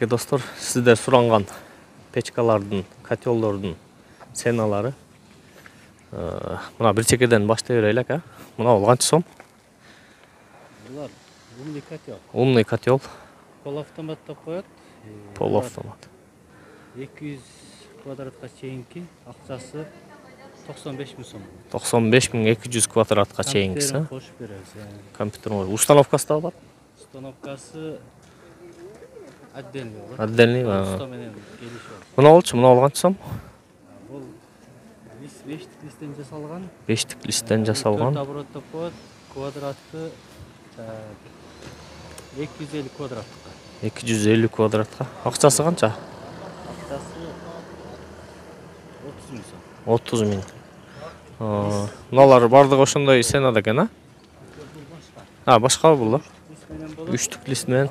Достор, сіздер сұраңған печкалардың, котелдордың ценалары. Мына бір чекеден баштай берейлік, а? Мына ол қанша сом? Бұлар умный котел. Умный котел. Полуавтомат деп қояды. Полуавтомат. 200 квадратқа чейінки ақшасы 95 мың сом. 95.200 квадратқа чейінгісі. Компьютерін қосып береміз. Компьютерін қосып. Установкасы да бар? Установкасы отдельный болады. Отдельный, Установкамен келісіп алады. Мына олчы, мына ол қанша сом? Бұл бештік листтен жасалған. Бештік листтен жасалған. 4 оборот деп қояды. Квадратты 250 квадратқа. 250 квадратқа. Ақшасы қанша? Ақшасы 30 мың сом. 30 мың. Мыналар бардығы ошондой ценада екен, а? Башқа бұл да? Үштік листмен.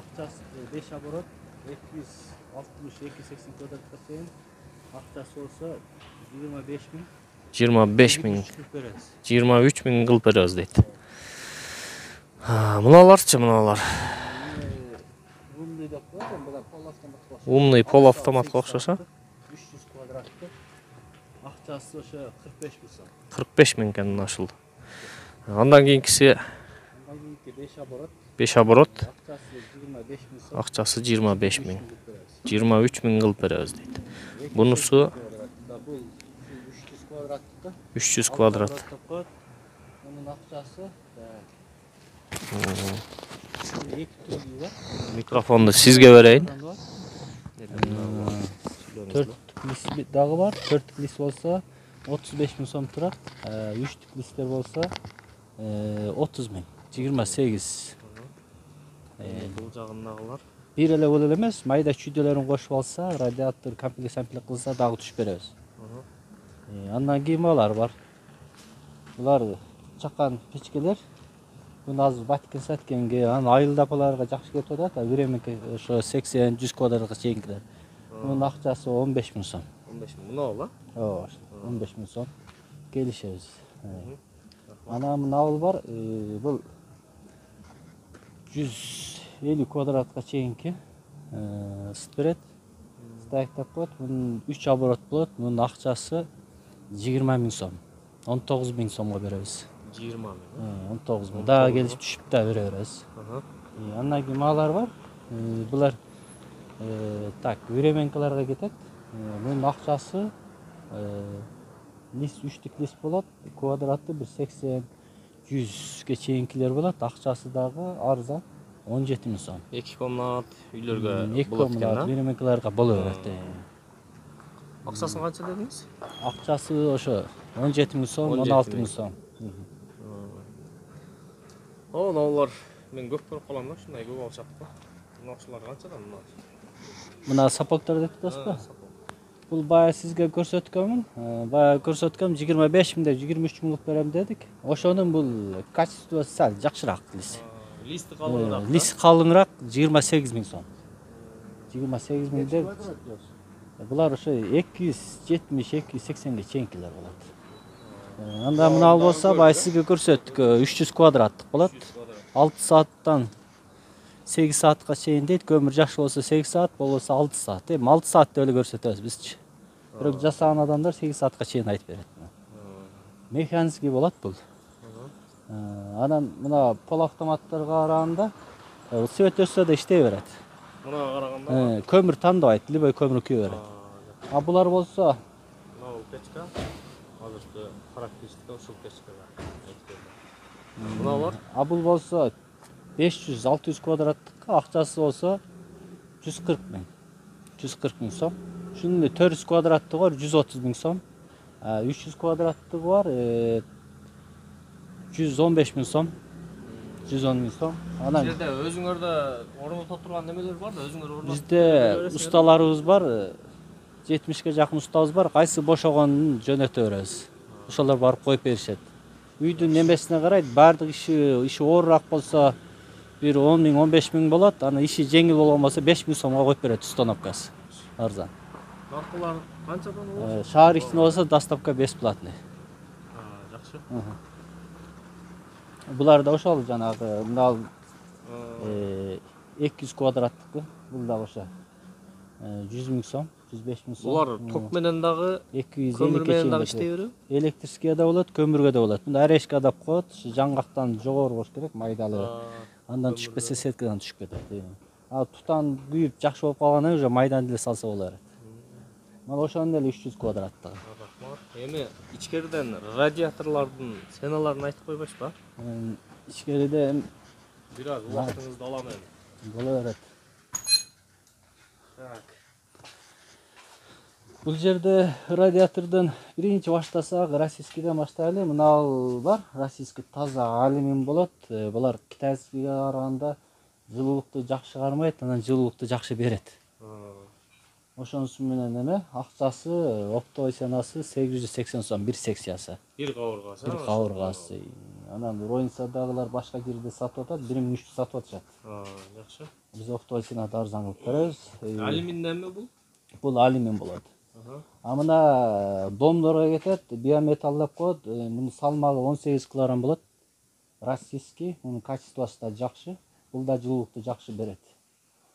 5 оборот 260-280 квадратқа чейін. Ақшасы болса 25 мың. 25 мың. 23 мың қылып береміз дейді. Мыналарчы, мыналар. Умный полуавтоматқа ұқсаса. 300 квадратты. Ақшасы ошо 45 мың сом. 45 мың екен ашылды. Андан кейінгісі 5 оборот. 5 оборот. Ақшасы 25 мың сом. Ақшасы 25 мың. 23 мың қылып береміз дейді. Бұнысы 300 квадрат. Оның ақшасы Микрофонды сізге берейін. 4 лист дағы бар. 4 лист болса 35 мың сом тұрады. 3 листтер болса 30 мың. 28. Бұл жағындағылар. Bir ele бұл емес, майда чүйделерін қосып алса, радиатор, комплект қылса дағы түшіп береміз. Андан кейін олар бар. Бұлар чаққан печкелер. Бұны азыр баткен сәткенге, айылдапаларға жақсы кетіп отырады, временке 80-100 квадратқа чейінкілер. Бұның ақшасы 15 мың сом. 15 мың, мұна ола? 15 мың сом. Келішеміз. Ана мұн ауыл бар, бұл 150 квадратқа чейінке ысыт береді. Стайктап қойды, бұның 3 оборот болады, бұның ақшасы 20 мың сом. 19 мың сомға береміз. 20 мың. 19 мың. Дағы келісіп түшіп та береміз. Анна гималар бар. Бұлар временкаларға кетеді. Бұның ақшасы лист 3-тік лист болады. Квадратты 80-100-ге чейінкілер болады. Ақшасы дағы арзан 17 мың сом. 2 комнат үйлерге болады екен, 2 комнат временкаларға болу береді. Ақшасын қанша дедіңіз? Ақшасы ошо 17 мың сом, 16 мың сом. Олар мен көп көріп қалам да, шындай көп алшақ па. Мұнақшылар қаншадан мұнақ? Мына сапоктар деп тұрсыз ба? Бұл бая сізге көрсеткенмін. Бая көрсеткем 25 мың деп 23 мың берем дедік. Ошоның бұл качествосы сәл жақшырақ лист. Листі қалыңырақ? Лист қалыңырақ 28 мың сом. 28 мың деп. Бұлар ошо 270-280-ге чейінкілер болады. Анда мынау болса, бай сізге көрсеттік 300 квадраттық болады. 6 сааттан 8 саатқа чейін дейді. Көмір жақшы болса 8 саат, болса 6 саат. 6 саатты өлі көрсетеміз бізші. Бірақ жасаған адамдар 8 саатқа чейін айтып береді. Механизмге болады бұл. Анан мына полуавтоматтарға қарағанда свет өссе де іштей береді. Мұнаға қарағанда? Көмір таңдабайды, любой көмір күйе береді. Бұлар болса мынау печка. Азыркы характеристика ушул печкага. Мына бар? Бұл болса 500-600 квадраттыққа, ақшасы болса 140 мың. 140 мың сом. Шынында 400 квадраттығы бар 130 мың сом. 300 квадраттығы бар 115 мың сом. 110 мың сом. Жерде өзүңөрдө орнотуп турган немелер бар да, өзүңөр орнотуп. Бизде усталарыбыз бар. 70-ге жақын ұстауыз бар, қайсы бошоғанын жөнөтө беребиз. Ошолар барып қойып беришет. Үйдүн немесине карайт, бардык иши оорураак болсо бир 10 мың, 15 мың болот, аны иши жеңил болгон болсо 5 мың сомго коюп берет установкасы. Арзан. Наркылар канчадан болот? Шаар ичинде болсо доставка бесплатный. Жакшы. Булар да ошол жанагы мына 200 квадраттыкы, бул да ошо 100 000 сом, 105 000 сом. Булар ток менен дагы 250 көмүр менен дагы чейин иштей береби? Электрический да болот, көмүргө да болот. Мында орешка деп коет, жаңгактан жогору болуш керек, майдалуу. Андан түшүп кетсе сеткадан түшүп кетет. А тутан күйүп жакшы болуп калгандан уже майдан деле салса боло берет. Мына ошонун эле 300 квадраттыгы. Эми ичкериден радиаторлордун ценаларын айтып койбойсузбу? Ичкериде Бир аз убактыңызды алам эми. боло берет. Так. Бул жерде радиатордон биринчи баштасак, российскийден баштайлы. Мына бар, российский таза алюмин болот. Булар китайскийге караганда жылуулукту жакшы кармайт, анан жылуулукту жакшы берет. Ошонусу менен эме акчасы, оптовый ценасы 880 сом бир секциясы. Бир кабыргасы. Бир кабыргасы. Анан Роинсадагылар башка жерде сатып атат, 1300 сатып атышат. Жакшы. Биз оптовый ценада арзан кылып беребиз. Алюмин неме бул? Бул алюмин болот. А мына домдорго кетет, биометалл деп коет. Мунун салмагы 18 кг болот. Российский, мунун качествосы да жакшы. Бул да жылуулукту жакшы берет.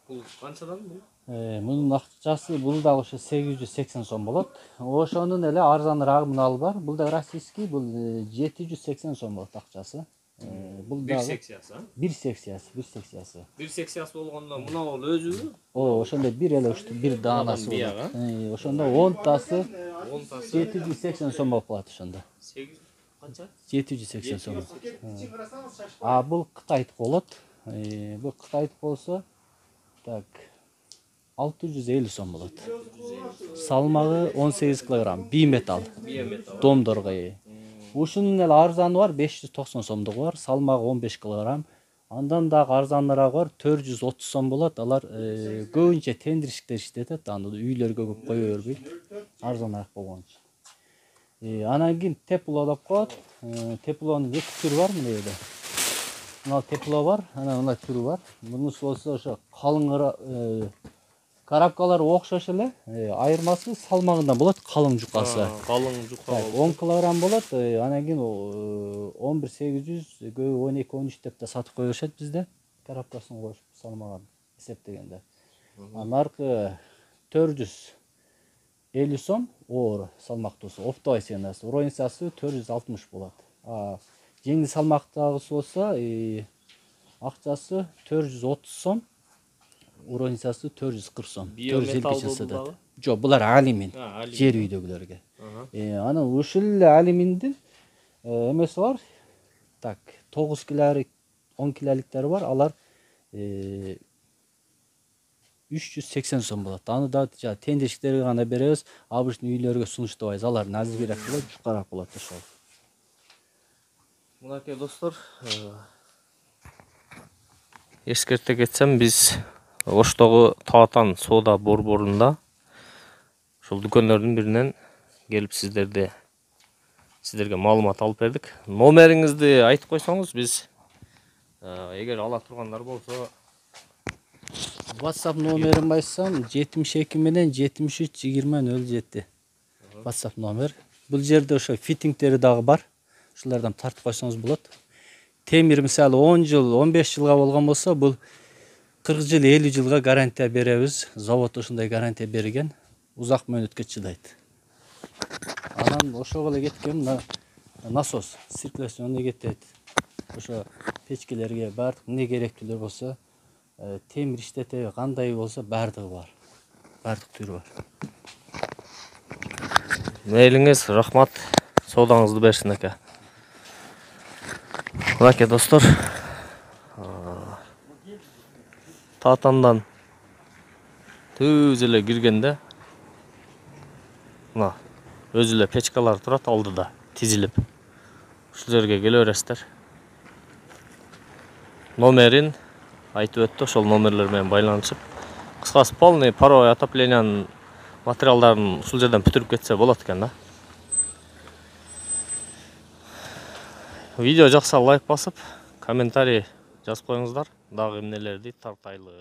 Бул канчадан бул? Мунун акчасы бул да ошо 880 сом болот. Ошонун эле арзаныраак мыналы бар. Бул да российский, бул 780 сом болот акчасы. Бул Бир да секциясы, бир секциясы. Бир секциясы болгондо мына бол өзүбү? Ошондо бир эле ушту бир даанасы болот. Ошондо 10тасы 780 сом болуп калат ошондо. 8 канча? 780 сом. А бул Кытайдык болот. Бул Кытайдык болсо так 650 сом болот. Салмагы 18 кг, биметалл. Домдорго. Ушунун эле арзаны бар, 590 сомдугу бар, салмагы 15 кг. Андан дагы арзаныраак бар, 430 сом болот. Алар көбүнчө тендерщиктер иштетет, аны үйлөргө көп кое бербейт. Арзаныраак болгон үчүн. Анан кийин тепло деп коет. Теплонун эки түрү бар мына жерде. Мына тепло бар, анан мына түрү бар. Мунусу болсо ошо калың коробкалар окшош эле, айырмасы салмагында болот, калың жукасы. Калың жука. 10 кг болот, анан кийин 11800, көбү 12-13 деп да сатып кое беришет бизде. Коробкасын коюп салмагын эсептегенде. Наркы 450 сом оор салмактуусу, оптовый ценасы, роинсасы 460 болот. Жеңил салмактагысы болсо, акчасы 430 сом. Уронисасы 440 сом. 450 сатат. Жок, булар алюмин. Жер үйдөгүлөргө. Анан ушул эле алюминдин эмеси бар. Так, 9 килолик, 10 килоликтери бар. Алар 380 сом болот. Аны да тендерщиктерге гана беребиз. Обычный үйлөргө сунуштабайбыз. Алар назибирээк болот, жукараак болот ошол. Мынакей достор, эскерте кетсем, биз Оштогу Таатан соода борборунда ошол дүкөндөрдүн биринен келип сиздерге маалымат алып бердик. Номериңизди айтып койсоңуз, биз эгер ала тургандар болсо WhatsApp номерин айтсам 72 менен 73 20 07. WhatsApp номер. Бул жерде ошо фитингтери дагы бар. Ушулардан тартып койсоңуз болот. Темир мисалы 10 жыл, 15 жылга болгон болсо, бул 40 жыл, 50 жылга гарантия беребиз. Завод ушундай гарантия берген. Узак мөөнөткө чыдайт. Анан ошого эле кеткен насос, циркуляционный кетет. Ошо печкелерге бардык эмне керектүүлөр болсо, темир иштетеби, кандай болсо бардыгы бар. Бардык түрү бар. Мейлиңиз, рахмат. Соодаңызды берсин ака. Мынакей достор, Таатандан төз эле киргенде мына өзү эле печкалар турат алдыда тизилип. Ушул жерге келе бересиздер. Номерин айтып өттү, ошол номерлер менен байланышып, кыскасы полный паровой отоплениянын материалдарын ушул жерден бүтүрүп кетсе болот экен да. Видео жакса лайк басып, комментарий жазып коюңуздар. Дагы эмнелерди тартайлы.